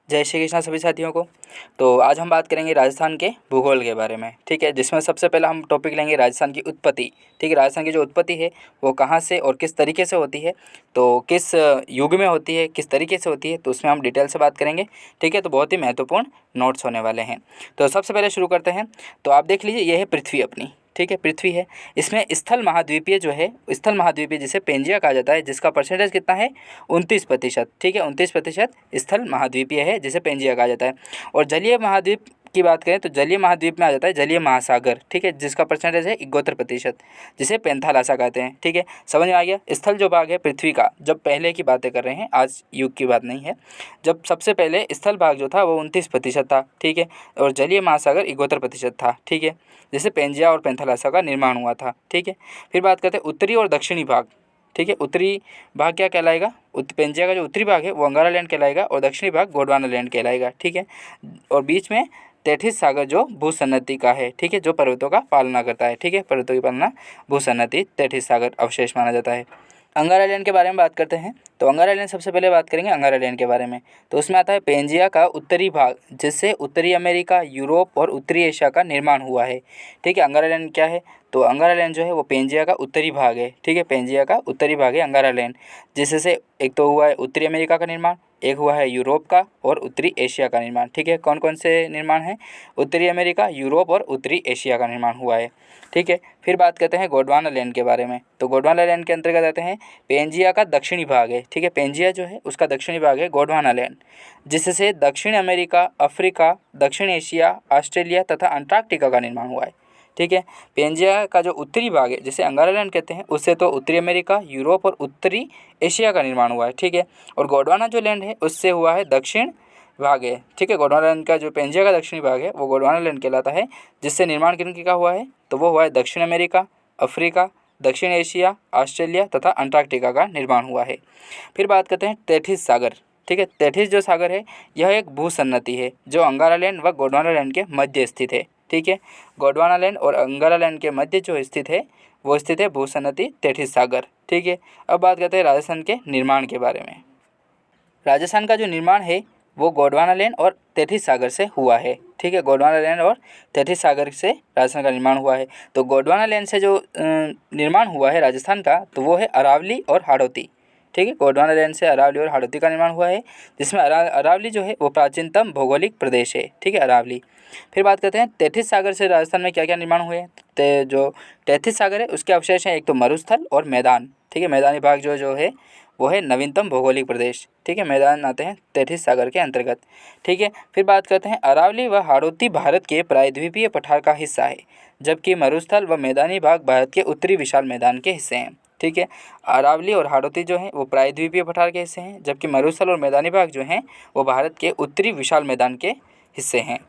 जय श्री कृष्णा सभी साथियों को। तो आज हम बात करेंगे राजस्थान के भूगोल के बारे में, ठीक है, जिसमें सबसे पहला हम टॉपिक लेंगे राजस्थान की उत्पत्ति। ठीक है, राजस्थान की जो उत्पत्ति है वो कहाँ से और किस तरीके से होती है, तो किस युग में होती है, किस तरीके से होती है, तो उसमें हम डिटेल से बात करेंगे। ठीक है, तो बहुत ही महत्वपूर्ण नोट्स होने वाले हैं। तो सबसे पहले शुरू करते हैं। तो आप देख लीजिए, ये है पृथ्वी अपनी। ठीक है, पृथ्वी है, इसमें स्थल महाद्वीपीय जो है, स्थल महाद्वीपीय जिसे पेंजिया कहा जाता है, जिसका परसेंटेज कितना है 29%। ठीक है, 29% स्थल महाद्वीपीय है जिसे पेंजिया कहा जाता है। और जलीय महाद्वीप की बात करें तो जलीय महाद्वीप में आ जाता है जलीय महासागर। ठीक है, जिसका परसेंटेज है 71%, जिसे पेंथालासा कहते हैं। ठीक है, समझ में आ गया। स्थल जो भाग है पृथ्वी का, जब पहले की बातें कर रहे हैं, आज युग की बात नहीं है, जब सबसे पहले स्थल भाग जो था वो 29% था। ठीक है, और जलीय महासागर 71% था। ठीक है, जिससे पेंजिया और पेंथालासा का निर्माण हुआ था। ठीक है, फिर बात करते हैं उत्तरी और दक्षिणी भाग। ठीक है, उत्तरी भाग क्या कहलाएगा, पेंजिया का जो उत्तरी भाग है वो अंगारा लैंड कहलाएगा और दक्षिणी भाग गोंडवाना लैंड कहलाएगा। ठीक है, और बीच में तैथिस सागर जो भूसन्नति का है। ठीक है, जो पर्वतों का पालना करता है। ठीक है, पर्वतों की पालना भूसन्नति तैथिस सागर अवशेष माना जाता है। अंगारा लैंड के बारे में बात करते हैं। तो अंगारा लैंड सबसे पहले बात करेंगे अंगारा लैंड के बारे में। तो उसमें आता है पेंजिया का उत्तरी भाग, जिससे उत्तरी अमेरिका, यूरोप और उत्तरी एशिया का निर्माण हुआ है। ठीक है, अंगारा लैंड क्या है, तो अंगारा लैंड जो है वो पेंजिया का उत्तरी भाग है। ठीक है, पेंजिया का उत्तरी भाग है अंगारा लैंड, जिससे एक तो हुआ है उत्तरी अमेरिका का निर्माण, एक हुआ है यूरोप का और उत्तरी एशिया का निर्माण। ठीक है, कौन कौन से निर्माण है, उत्तरी अमेरिका, यूरोप और उत्तरी एशिया का निर्माण हुआ है। ठीक है, फिर बात करते हैं गोंडवाना लैंड के बारे में। तो गोंडवाना लैंड के अंतर्गत आते हैं पेंजिया का दक्षिणी भाग है। ठीक है, पेंजिया जो है उसका दक्षिणी भाग है गोंडवाना लैंड, जिससे दक्षिण अमेरिका, अफ्रीका, दक्षिण एशिया, ऑस्ट्रेलिया तथा अंटार्कटिका का निर्माण हुआ है। ठीक है, पेंजिया का जो उत्तरी भाग है जिसे अंगारा लैंड कहते हैं, उससे तो उत्तरी अमेरिका, यूरोप और उत्तरी एशिया का निर्माण हुआ है। ठीक है, और गोंडवाना जो लैंड है उससे हुआ है दक्षिण भाग है। ठीक है, गोंडवाना लैंड का जो पेंजिया का दक्षिणी भाग है वो गोंडवाना लैंड कहलाता है, जिससे निर्माण किन का हुआ है, तो वो हुआ है दक्षिण अमेरिका, अफ्रीका, दक्षिण एशिया, ऑस्ट्रेलिया तथा अंटार्कटिका का निर्माण हुआ है। फिर बात करते हैं तैथिस सागर। ठीक है, तैथिस जो सागर है यह एक भूसन्नति है जो अंगारा लैंड व गोंडवाना लैंड के मध्य स्थित है। ठीक है, गोंडवाना लैंड और अंगारा लैंड के मध्य जो स्थित है वो स्थित है भूसन्नति तैथिस सागर। ठीक है, अब बात करते हैं राजस्थान के निर्माण के बारे में। राजस्थान का जो निर्माण है वो गोंडवाना लैंड और तैथिस सागर से हुआ है। ठीक है, गोंडवाना लैंड और तैथिस सागर से राजस्थान का निर्माण हुआ है। तो गोंडवाना लैंड से जो निर्माण हुआ है राजस्थान का, तो वो है अरावली और हाड़ौती। ठीक है, गोंडवाना लैंड से अरावली और हाड़ौती का निर्माण हुआ है, जिसमें अरावली जो है वो प्राचीनतम भौगोलिक प्रदेश है। ठीक है, अरावली। फिर बात करते हैं तैथिस सागर से राजस्थान में क्या क्या निर्माण हुए। जो तैथिस सागर है उसके अवशेष हैं एक तो मरुस्थल और मैदान। ठीक है, मैदानी भाग जो है वो है नवीनतम भौगोलिक प्रदेश। ठीक है, मैदान आते हैं तैथिस सागर के अंतर्गत। ठीक है, फिर बात करते हैं अरावली व हाड़ौती भारत के प्रायद्वीपीय पठार का हिस्सा है, जबकि मरुस्थल व मैदानी भाग भारत के उत्तरी विशाल मैदान के हिस्से हैं। ठीक है, अरावली और हाड़ौती जो हैं वो प्रायद्वीपीय पठार के हिस्से हैं, जबकि मरुस्थल और मैदानी भाग जो हैं वो भारत के उत्तरी विशाल मैदान के हिस्से हैं।